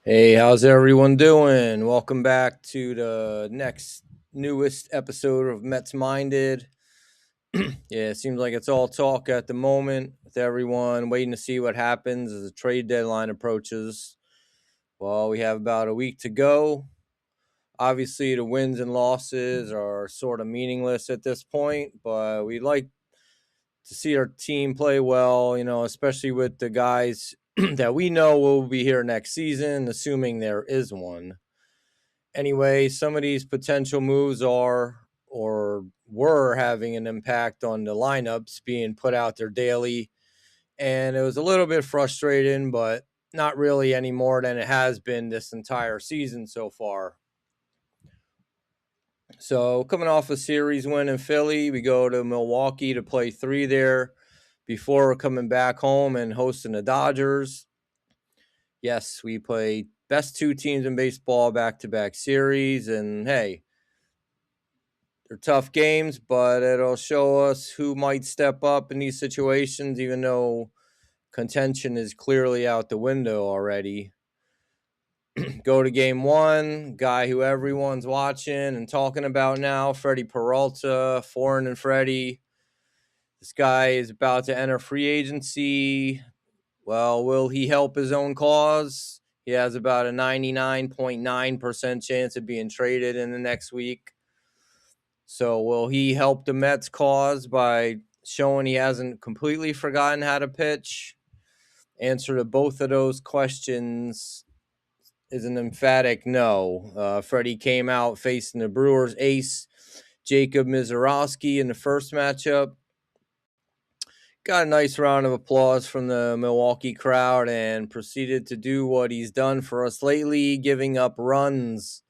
Hey, how's everyone doing? Welcome back to the newest episode of Mets Minded. Yeah, it seems like it's all talk at the moment with everyone waiting to see what happens as the trade deadline approaches. Well, we have about a week to go. Obviously, the wins and losses are sort of meaningless at this point, but we'd like to see our team play well, especially with the guys that we know will be here next season, assuming there is one. Anyway, some of these potential moves are or were having an impact on the lineups being put out there daily. And it was a little bit frustrating, but not really any more than it has been this entire season so far. So, coming off a series win in Philly, we go to Milwaukee to play three there before coming back home and hosting the Dodgers. Yes, we play best two teams in baseball back to back series. And hey, they're tough games, but it'll show us who might step up in these situations, even though contention is clearly out the window already. Go to game one, guy who everyone's watching and talking about now, Freddie Peralta, Foreign and Freddie. This guy is about to enter free agency. Well, will he help his own cause? He has about a 99.9% chance of being traded in the next week. So will he help the Mets cause by showing he hasn't completely forgotten how to pitch? Answer to both of those questions is an emphatic no. Freddie came out facing the Brewers ace, Jacob Mizorowski, in the first matchup. Got a nice round of applause from the Milwaukee crowd and proceeded to do what he's done for us lately, giving up runs.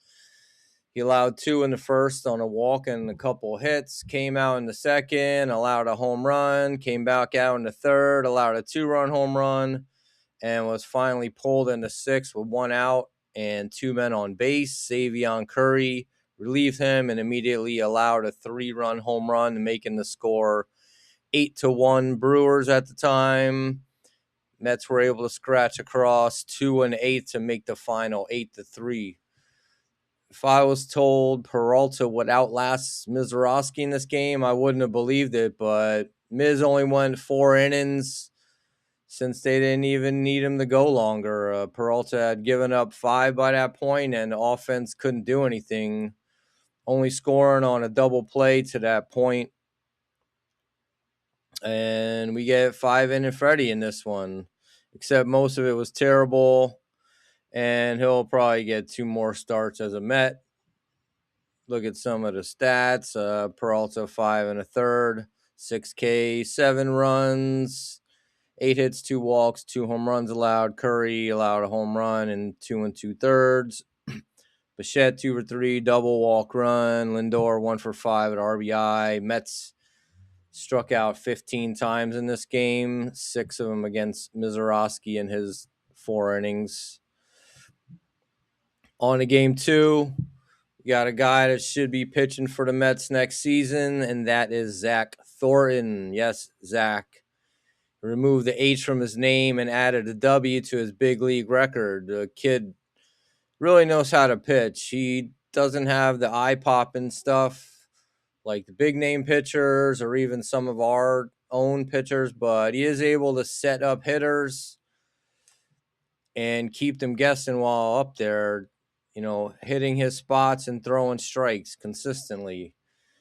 He allowed two in the first on a walk and a couple hits, came out in the second, allowed a home run, came back out in the third, allowed a 2-run home run, and was finally pulled in the sixth with one out and two men on base. Savion Curry relieved him and immediately allowed a 3-run home run, making the score 8-1 Brewers at the time. Mets were able to scratch across 2 and 8 to make the final 8-3. If I was told Peralta would outlast Mizorowski in this game, I wouldn't have believed it. But Miz only went 4 innings since they didn't even need him to go longer. Peralta had given up 5 by that point, and the offense couldn't do anything, only scoring on a double play to that point. And we get 5-inning Freddie in this one, except most of it was terrible. And he'll probably get 2 more starts as a Met. Look at some of the stats. Peralta 5 1/3, 6K, 7 runs, 8 hits, 2 walks, 2 home runs allowed. Curry allowed a home run and 2 2/3. Bichette 2 for 3, double walk run. Lindor 1 for 5 at RBI. Mets struck out 15 times in this game, 6 of them against Mizorowski in his 4 innings. On to game 2. We got a guy that should be pitching for the Mets next season, and that is Zach Thornton. Yes, Zach. Removed the H from his name and added a W to his big league record. The kid really knows how to pitch. He doesn't have the eye-popping stuff like the big-name pitchers or even some of our own pitchers, but he is able to set up hitters and keep them guessing while up there, hitting his spots and throwing strikes consistently.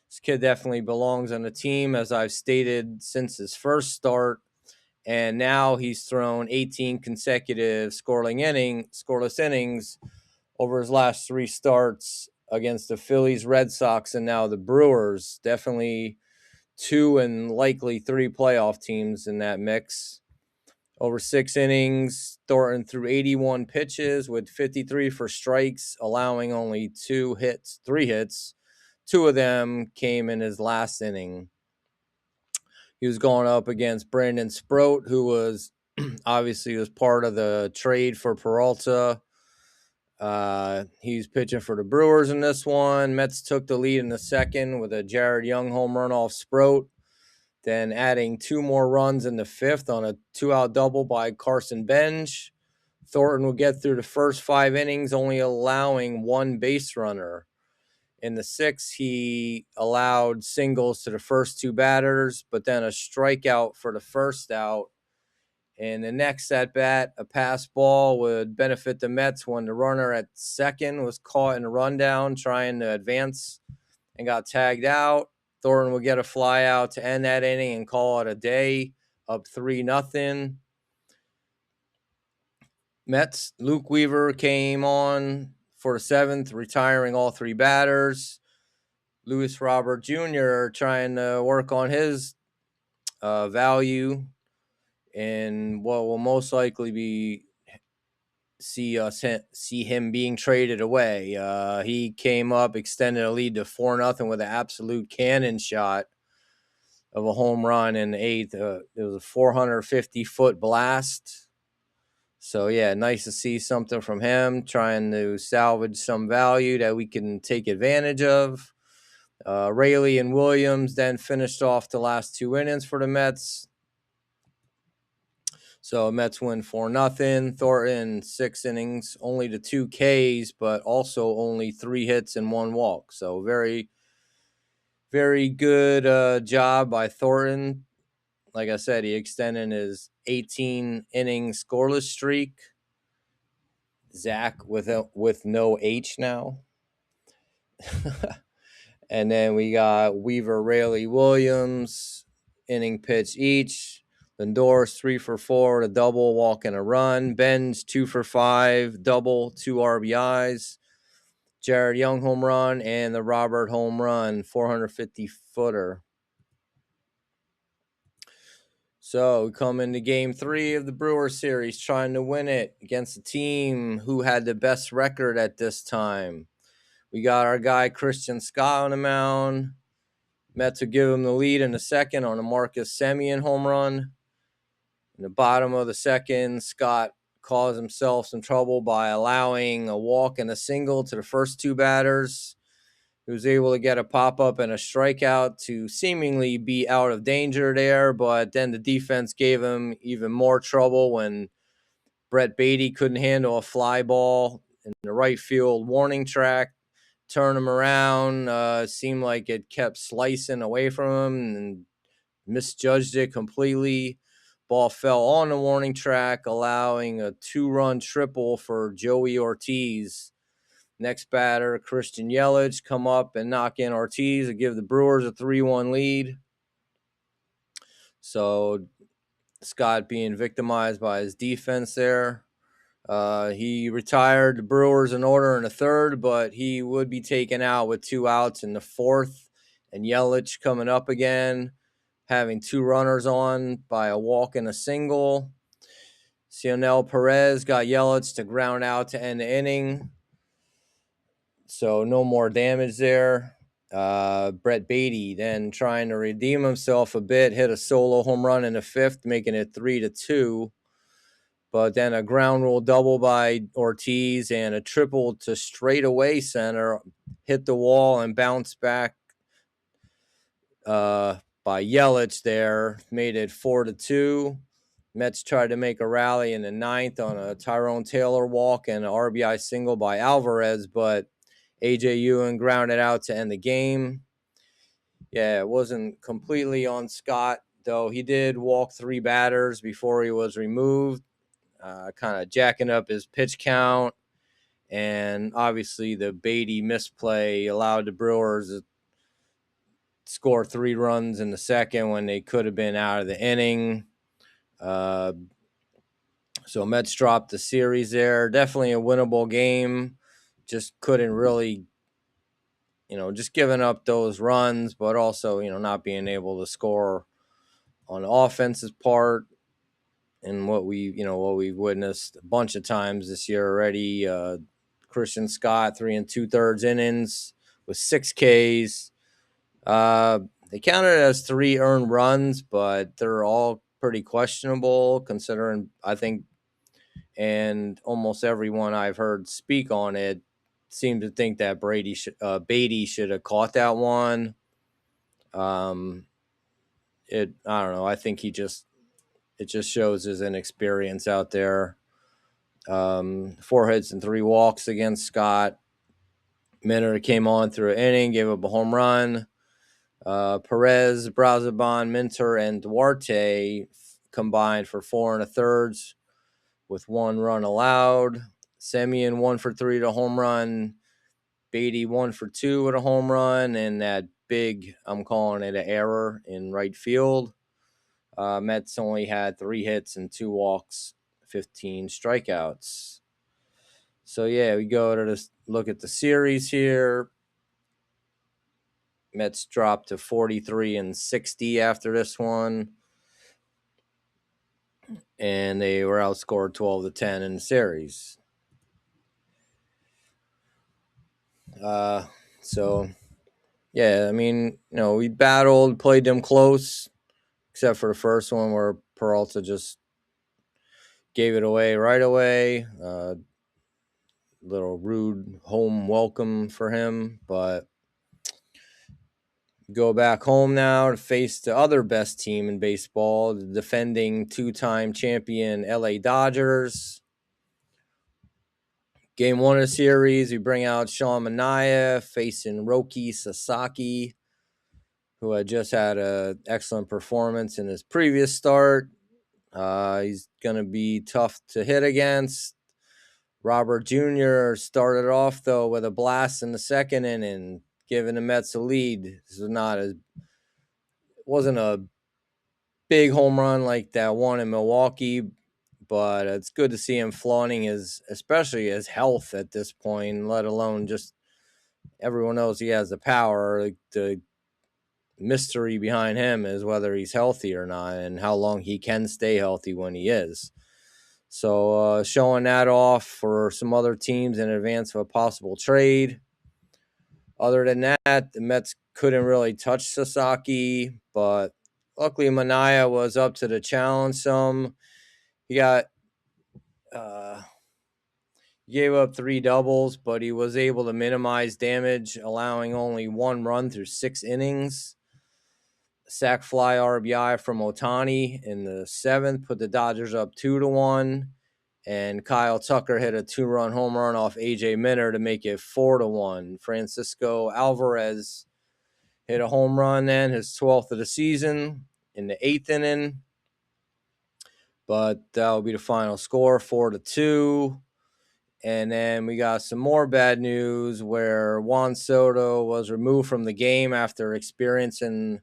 This kid definitely belongs on the team, as I've stated since his first start. And now he's thrown 18 consecutive scoreless innings over his last 3 starts against the Phillies, Red Sox, and now the Brewers. Definitely 2 and likely 3 playoff teams in that mix. Over 6 innings, Thornton threw 81 pitches with 53 for strikes, allowing only 3 hits. 2 of them came in his last inning. He was going up against Brandon Sproat, who was obviously was part of the trade for Peralta. He's pitching for the Brewers in this one. Mets took the lead in the second with a Jared Young home run off Sproat. Then adding 2 more runs in the fifth on a 2-out double by Carson Bench. Thornton would get through the first 5 innings, only allowing 1 base runner. In the 6th, he allowed singles to the first 2 batters, but then a strikeout for the first out. In the next at bat, a pass ball would benefit the Mets when the runner at second was caught in a rundown trying to advance and got tagged out. Thornton would get a fly out to end that inning and call it a day, up 3-0. Mets, Luke Weaver came on for the 7th, retiring all 3 batters. Luis Robert Jr. trying to work on his value in what will most likely be see him being traded away. He came up, extended a lead to 4-0 with an absolute cannon shot of a home run in the 8th. It was a 450-foot blast. So, yeah, nice to see something from him, trying to salvage some value that we can take advantage of. Raley and Williams then finished off the last 2 innings for the Mets. So Mets win 4-0. Thornton 6 innings, only the 2 Ks, but also only 3 hits and 1 walk. So very, very good job by Thornton. Like I said, he extended his 18-inning scoreless streak. Zach with no H now. And then we got Weaver, Raley, Williams, inning pitch each. Lindor's 3 for 4, a double, walk, and a run. Ben's 2 for 5, double, 2 RBIs. Jared Young home run and the Robert home run, 450-footer. So we come into Game 3 of the Brewers series, trying to win it against a team who had the best record at this time. We got our guy Christian Scott on the mound. Mets would give him the lead in the 2nd on a Marcus Semien home run. In the bottom of the 2nd, Scott caused himself some trouble by allowing a walk and a single to the first 2 batters. He was able to get a pop-up and a strikeout to seemingly be out of danger there, but then the defense gave him even more trouble when Brett Beatty couldn't handle a fly ball in the right field warning track. Turn him around, seemed like it kept slicing away from him and misjudged it completely. Ball fell on the warning track, allowing a 2-run triple for Joey Ortiz. Next batter, Christian Yelich, come up and knock in Ortiz to give the Brewers a 3-1 lead. So Scott being victimized by his defense there. He retired the Brewers in order in the 3rd, but he would be taken out with 2 outs in the 4th. And Yelich coming up again, having 2 runners on by a walk and a single. Cionel Perez got Yelich to ground out to end the inning. So no more damage there. Brett Beatty then trying to redeem himself a bit, hit a solo home run in the 5th, making it 3-2. But then a ground rule double by Ortiz and a triple to straightaway center hit the wall and bounced back by Yelich there, made it 4-2. Mets tried to make a rally in the 9th on a Tyrone Taylor walk and an RBI single by Alvarez, but A.J. Ewan grounded out to end the game. Yeah, it wasn't completely on Scott, though he did walk 3 batters before he was removed, kind of jacking up his pitch count. And obviously the Beatty misplay allowed the Brewers to score 3 runs in the 2nd when they could have been out of the inning. So Mets dropped the series there. Definitely a winnable game. Just couldn't really, just giving up those runs, but also, not being able to score on the offense's part. And what we've witnessed a bunch of times this year already. Christian Scott, 3 2/3 innings with 6 Ks. They counted it as 3 earned runs, but they're all pretty questionable considering, I think, and almost everyone I've heard speak on it seemed to think that Beatty should have caught that one. I don't know. I think it just shows his inexperience out there. 4 hits and 3 walks against Scott. Minter came on through an inning, gave up a home run. Perez, Brazaban, Minter, and Duarte combined for 4 1/3 with 1 run allowed. Semien 1 for 3 to home run. Beatty 1 for 2 with a home run, and that big, I'm calling it an error in right field. Mets only had 3 hits and 2 walks, 15 strikeouts. So yeah, we go to this look at the series here. Mets dropped to 43-60 after this one, and they were outscored 12-10 in the series. So yeah, I mean, we battled, played them close, except for the first one where Peralta just gave it away right away. Little rude home welcome for him, but go back home now to face the other best team in baseball, the defending 2-time champion LA Dodgers. Game 1 of the series, we bring out Sean Manaea facing Roki Sasaki, who had just had an excellent performance in his previous start. He's going to be tough to hit against. Robert Jr. started off, though, with a blast in the second inning, giving the Mets a lead. This wasn't a big home run like that one in Milwaukee, but it's good to see him flaunting especially his health at this point, let alone just everyone knows he has the power. The mystery behind him is whether he's healthy or not and how long he can stay healthy when he is. So showing that off for some other teams in advance of a possible trade. Other than that, the Mets couldn't really touch Sasaki, but luckily Manaea was up to the challenge some. He gave up 3 doubles, but he was able to minimize damage, allowing only 1 run through 6 innings. Sac fly RBI from Ohtani in the 7th put the Dodgers up 2-1, and Kyle Tucker hit a 2-run home run off AJ Minter to make it 4-1. Francisco Alvarez hit a home run then, his 12th of the season in the 8th inning, but that will be the final score, 4-2. And then we got some more bad news where Juan Soto was removed from the game after experiencing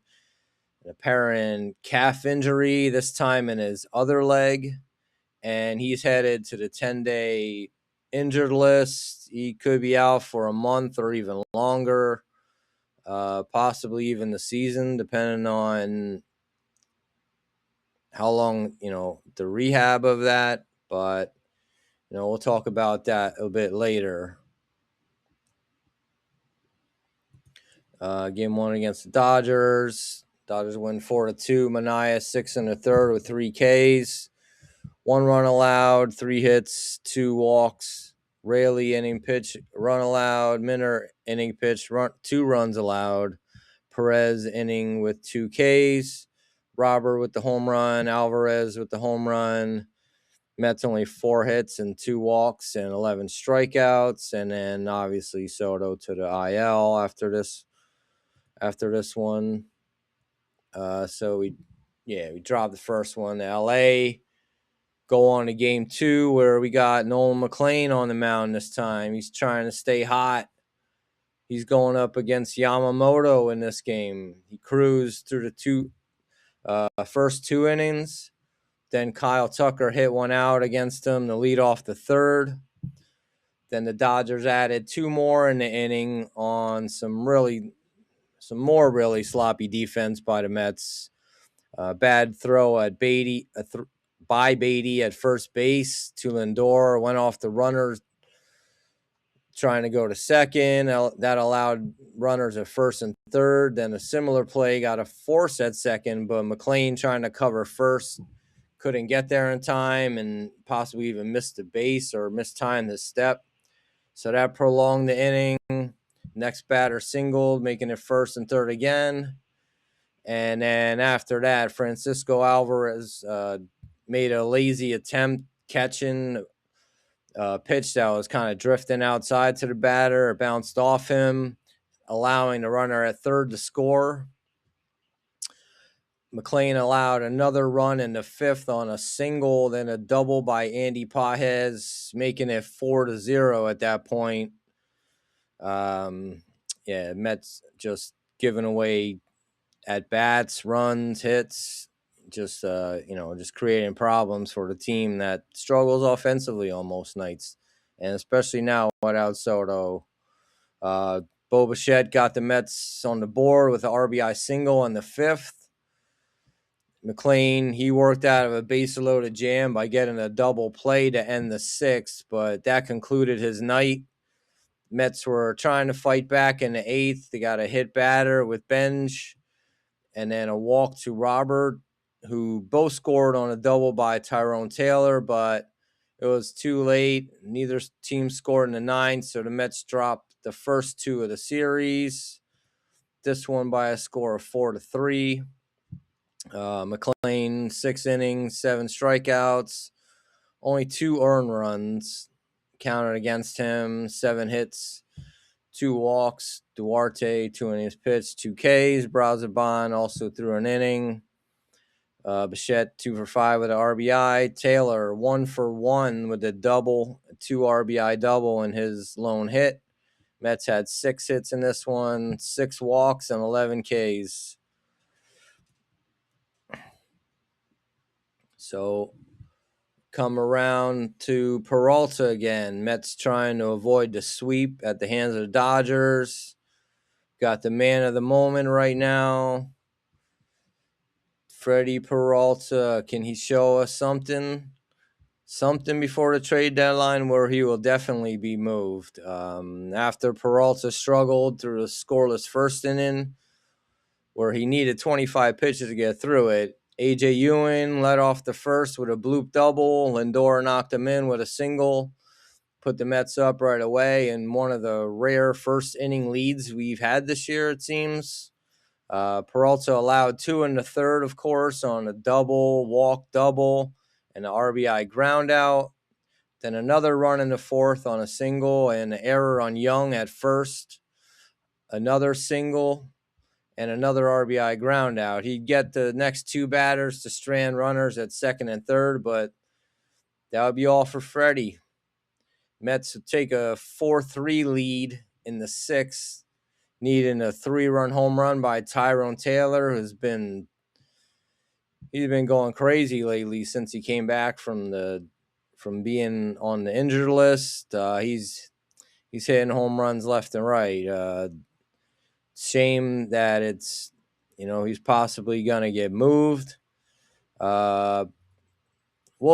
an apparent calf injury, this time in his other leg, and he's headed to the 10-day injured list. He could be out for a month or even longer, possibly even the season, depending on how long, the rehab of that. But, we'll talk about that a bit later. Game 1 against the Dodgers. Dodgers win 4-2. Manaea 6 1/3 with 3 Ks. 1 run allowed, 3 hits, 2 walks. Raley inning pitch, run allowed. Minter inning pitch, 2 runs allowed. Perez inning with 2 Ks. Robert with the home run. Alvarez with the home run. Mets only 4 hits and 2 walks and 11 strikeouts. And then obviously Soto to the IL after this one. So we dropped the first one to LA. Go on to game 2 where we got Nolan McLean on the mound this time. He's trying to stay hot. He's going up against Yamamoto in this game. He cruised through the first 2 innings. Then Kyle Tucker hit one out against him to lead off the 3rd. Then the Dodgers added 2 more in the inning on some more really sloppy defense by the Mets. Bad throw at Beatty, by Beatty at first base to Lindor, went off the runners trying to go to second. That allowed runners at first and third. Then a similar play got a force at second, but McLean trying to cover first couldn't get there in time and possibly even missed the base or mistimed his step. So that prolonged the inning. Next batter singled, making it first and third again. And then after that, Francisco Alvarez made a lazy attempt catching pitch that was kind of drifting outside to the batter. It bounced off him, allowing the runner at third to score. McLean allowed another run in the fifth on a single, then a double by Andy Pajes, making it 4-0 at that point. Mets just giving away at bats, runs, hits, just creating problems for the team that struggles offensively on most nights, and especially now without Soto. Bo Bichette got the Mets on the board with an RBI single in the fifth. McLean, he worked out of a base-loaded jam by getting a double play to end the sixth, but that concluded his night. Mets were trying to fight back in the eighth. They got a hit batter with Benj, and then a walk to Robert, who both scored on a double by Tyrone Taylor, but it was too late. Neither team scored in the ninth, so the Mets dropped the first two of the series. This one by a score of 4-3. McLean, 6 innings, 7 strikeouts, only 2 earned runs counted against him, 7 hits, 2 walks. Duarte, 2 innings pitched, 2 Ks. Brazaban also threw an inning. Bichette, 2 for 5 with an RBI. Taylor, 1 for 1 with a double, a 2 RBI double in his lone hit. Mets had 6 hits in this one, 6 walks, and 11 Ks. So come around to Peralta again. Mets trying to avoid the sweep at the hands of the Dodgers. Got the man of the moment right now, Freddie Peralta. Can he show us something before the trade deadline where he will definitely be moved? After Peralta struggled through the scoreless first inning, where he needed 25 pitches to get through it, A.J. Ewing led off the first with a bloop double. Lindor knocked him in with a single, put the Mets up right away, and one of the rare first inning leads we've had this year, it seems. Peralta allowed 2 in the third, of course, on a double, walk double, and an RBI ground out. Then another run in the fourth on a single and an error on Young at first. Another single and another RBI ground out. He'd get the next 2 batters to strand runners at second and third, but that would be all for Freddie. Mets would take a 4-3 lead in the sixth, needing a 3-run home run by Tyrone Taylor, who's been going crazy lately since he came back from being on the injured list. He's hitting home runs left and right. Shame that it's, he's possibly going to get moved. We'll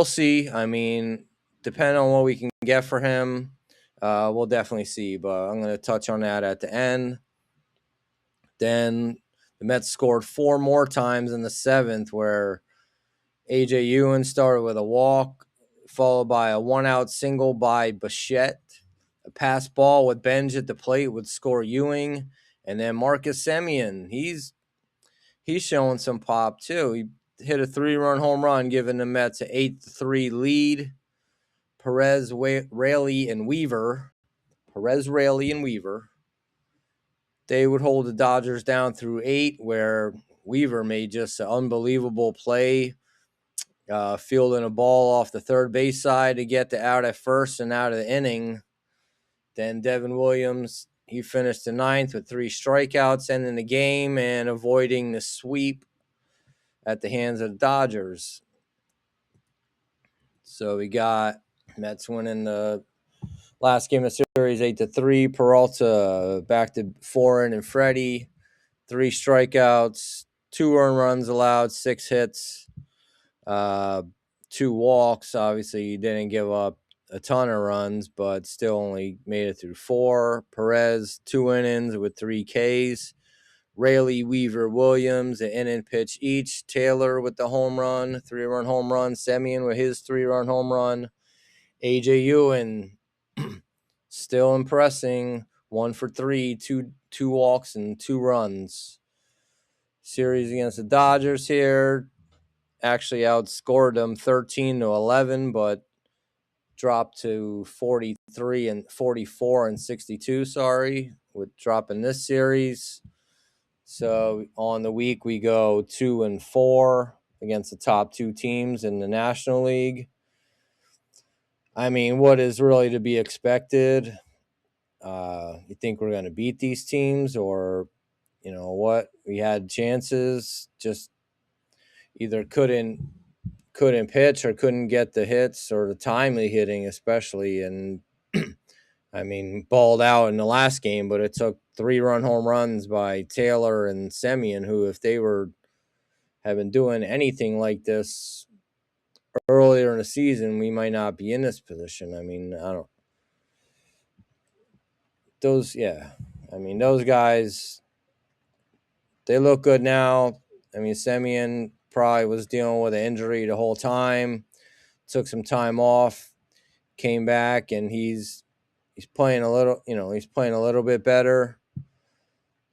see. I mean, depending on what we can get for him, we'll definitely see. But I'm going to touch on that at the end. Then the Mets scored 4 more times in the seventh, where A.J. Ewing started with a walk, followed by a 1-out single by Bichette. A pass ball with Benj at the plate would score Ewing. And then Marcus Semien, he's showing some pop too. He hit a 3-run home run, giving the Mets an 8-3 lead. Perez, Raley, and Weaver. They would hold the Dodgers down through 8, where Weaver made just an unbelievable play, fielding a ball off the third base side to get the out at first and out of the inning. Then Devin Williams, he finished the ninth with 3 strikeouts, ending the game and avoiding the sweep at the hands of the Dodgers. So we got Mets winning the last game of the series 8-3. Peralta back to 4 and Freddie, 3 strikeouts, 2 earned runs allowed, 6 hits, 2 walks. Obviously, he didn't give up a ton of runs, but still only made it through 4. Perez, 2 innings with 3 Ks. Raley, Weaver, Williams, an inning pitch each. Taylor with the home run, 3-run home run. Semien with his 3-run home run. A.J. Ewing still impressing, 1 for 3, 2 walks and 2 runs. Series against the Dodgers here actually outscored them 13-11, but dropped to 43 and 44 and 62. Sorry, with dropping this series. So on the week we go 2-4 against the top two teams in the National League. I mean, what is really to be expected? You think we're going to beat these teams, or you know what? We had chances, just either couldn't pitch or couldn't get the hits or the timely hitting, especially. And I mean, balled out in the last game, but it took 3-run home runs by Taylor and Semien, who, if they have been doing anything like this earlier in the season, we might not be in this position. I mean, I don't. Those guys, they look good now. I mean, Semien probably was dealing with an injury the whole time, took some time off, came back, and he's playing a little bit better.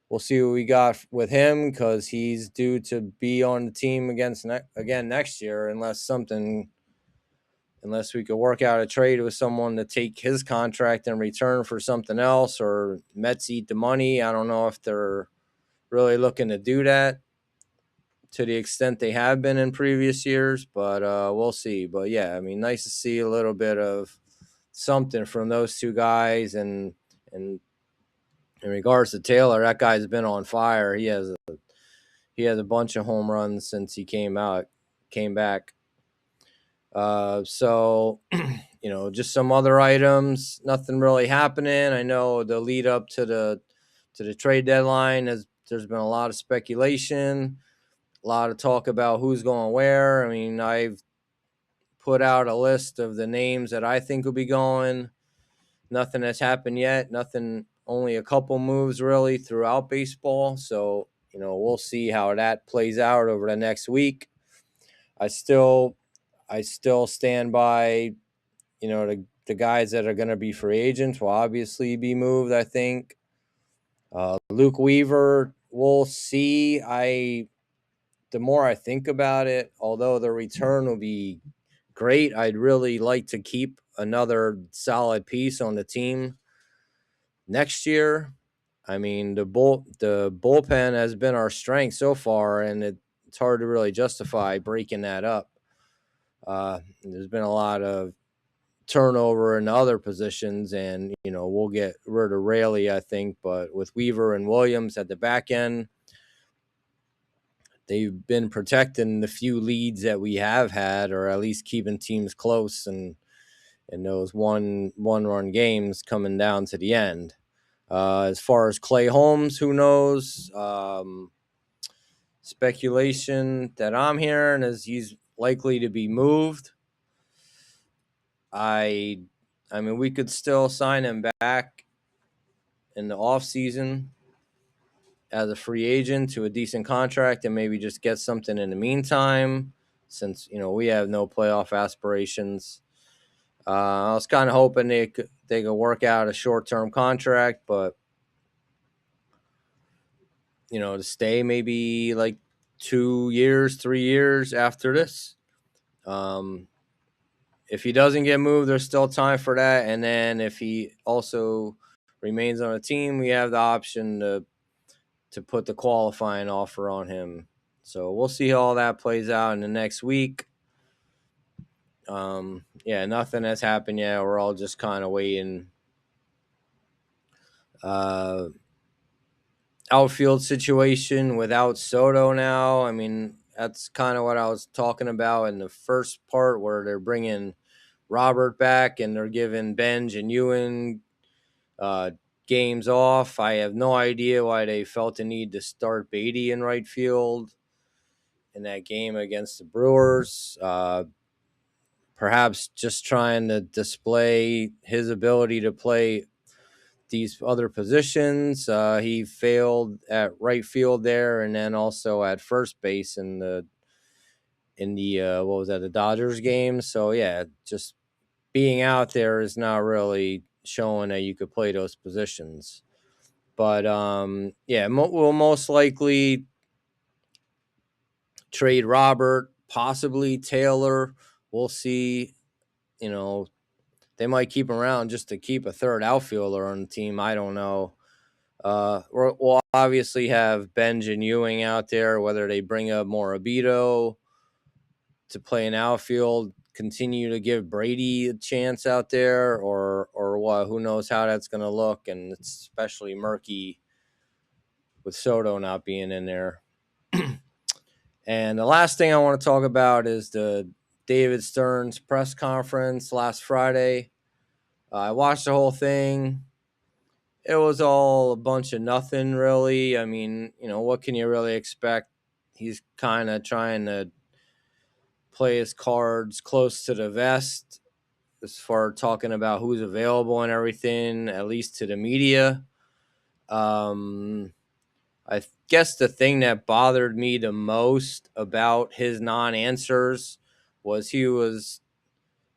We'll see what we got with him, because he's due to be on the team again next year, unless we could work out a trade with someone to take his contract in return for something else, or Mets eat the money. I don't know if they're really looking to do that to the extent they have been in previous years, but we'll see. But yeah, I mean, nice to see a little bit of something from those two guys. And in regards to Taylor, that guy's been on fire. He has a bunch of home runs since he came back. So just some other items. Nothing really happening. I know the lead up to the trade deadline there's been a lot of speculation, a lot of talk about who's going where. I mean, I've put out a list of the names that I think will be going. Nothing has happened yet. Nothing. Only a couple moves really throughout baseball. So we'll see how that plays out over the next week. I still stand by, the guys that are going to be free agents will obviously be moved, I think. Luke Weaver, we'll see. The more I think about it, although the return will be great, I'd really like to keep another solid piece on the team next year. I mean, the bullpen has been our strength so far, and it's hard to really justify breaking that up. There's been a lot of turnover in other positions, and we'll get rid of Raley, I think, but with Weaver and Williams at the back end, they've been protecting the few leads that we have had, or at least keeping teams close and in those one-run games coming down to the end. As far as Clay Holmes, who knows? Speculation that I'm hearing is he's likely to be moved. I mean, we could still sign him back in the offseason as a free agent to a decent contract and maybe just get something in the meantime, since we have no playoff aspirations. I was kind of hoping they could work out a short-term contract, but to stay maybe like 2 years, 3 years after this. If he doesn't get moved, there's still time for that. And then if he also remains on a team, we have the option to put the qualifying offer on him. So we'll see how all that plays out in the next week. Nothing has happened yet. We're all just kind of waiting. Outfield situation without Soto now. I mean, that's kind of what I was talking about in the first part, where they're bringing Robert back and they're giving Benj and Ewan games off. I have no idea why they felt the need to start Beatty in right field in that game against the Brewers. Perhaps just trying to display his ability to play these other positions. He failed at right field there, and then also at first base in the the Dodgers game. So yeah, just being out there is not really showing that you could play those positions. But we'll most likely trade Robert, possibly Taylor. We'll see. they might keep him around just to keep a third outfielder on the team. I don't know. We'll obviously have Benj and Ewing out there, whether they bring up Morabito to play an outfield, continue to give Brady a chance out there, or what? Who knows how that's going to look, and it's especially murky with Soto not being in there. And the last thing I want to talk about is the David Stearns press conference last Friday. I watched the whole thing. It was all a bunch of nothing, really. I mean, what can you really expect? He's kind of trying to play his cards close to the vest as far as talking about who's available and everything, at least to the media. I guess the thing that bothered me the most about his non-answers was he was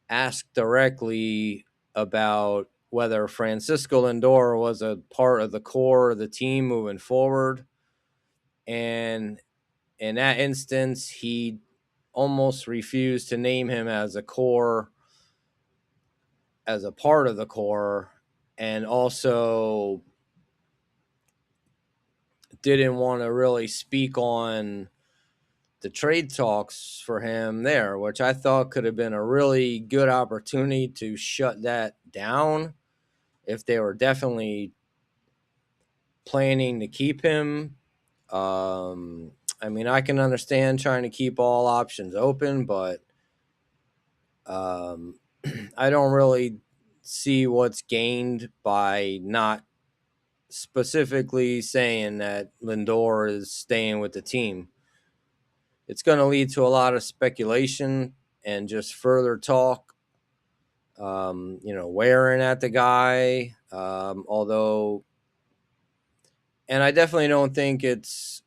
asked directly about whether Francisco Lindor was a part of the core of the team moving forward. And in that instance, he almost refused to name him as a part of the core, and also didn't want to really speak on the trade talks for him there, which I thought could have been a really good opportunity to shut that down if they were definitely planning to keep him. I mean, I can understand trying to keep all options open, but I don't really see what's gained by not specifically saying that Lindor is staying with the team. It's going to lead to a lot of speculation and just further talk, wearing at the guy. Although, and I definitely don't think it's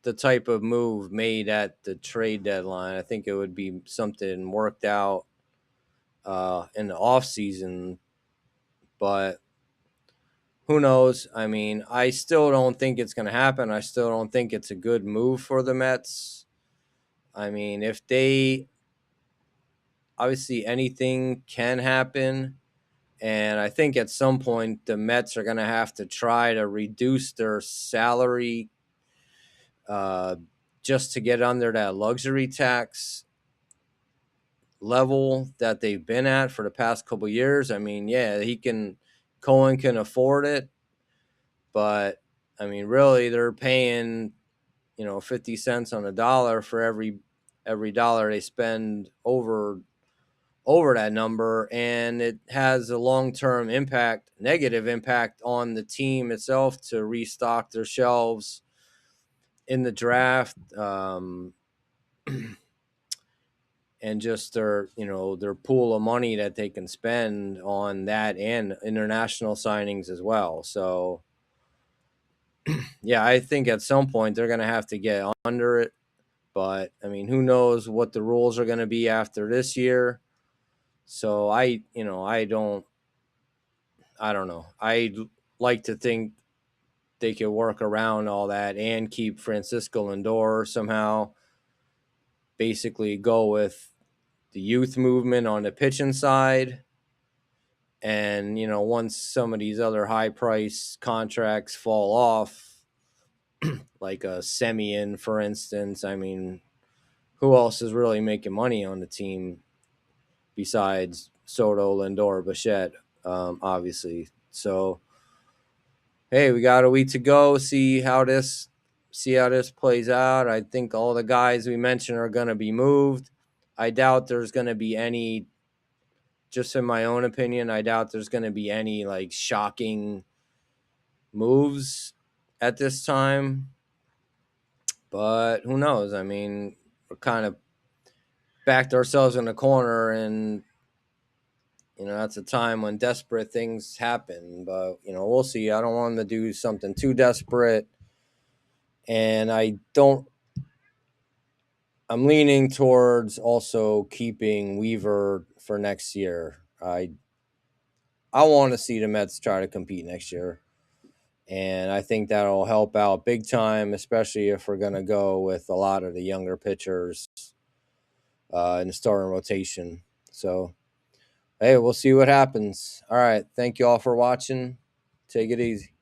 the type of move made at the trade deadline. I think it would be something worked out in the off season, but who knows? I mean, I still don't think it's going to happen. I still don't think it's a good move for the Mets. I mean, obviously anything can happen. And I think at some point the Mets are going to have to try to reduce their salary just to get under that luxury tax level that they've been at for the past couple of years. I mean, yeah, Cohen can afford it, but I mean, really, they're paying 50 cents on a dollar for every dollar they spend over that number, and it has a long-term negative impact on the team itself to restock their shelves in the draft, and just their pool of money that they can spend on that and international signings as well. So yeah, I think at some point they're going to have to get under it, but I mean, who knows what the rules are going to be after this year. So I don't know. I'd like to think they could work around all that and keep Francisco Lindor somehow, basically go with the youth movement on the pitching side. And, once some of these other high price contracts fall off, like a Semien, for instance, I mean, who else is really making money on the team besides Soto, Lindor, Bichette, obviously. So, hey, we got a week to go. See how this plays out. I think all the guys we mentioned are going to be moved. I doubt there's going to be any, just in my own opinion, I doubt there's going to be any like shocking moves at this time. But who knows? I mean, we're kind of backed ourselves in a corner, and that's a time when desperate things happen. But we'll see. I don't want them to do something too desperate, and I'm leaning towards also keeping Weaver for next year. I want to see the Mets try to compete next year, and I think that'll help out big time, especially if we're going to go with a lot of the younger pitchers in the starting rotation. So, Hey, we'll see what happens. All right. Thank you all for watching. Take it easy.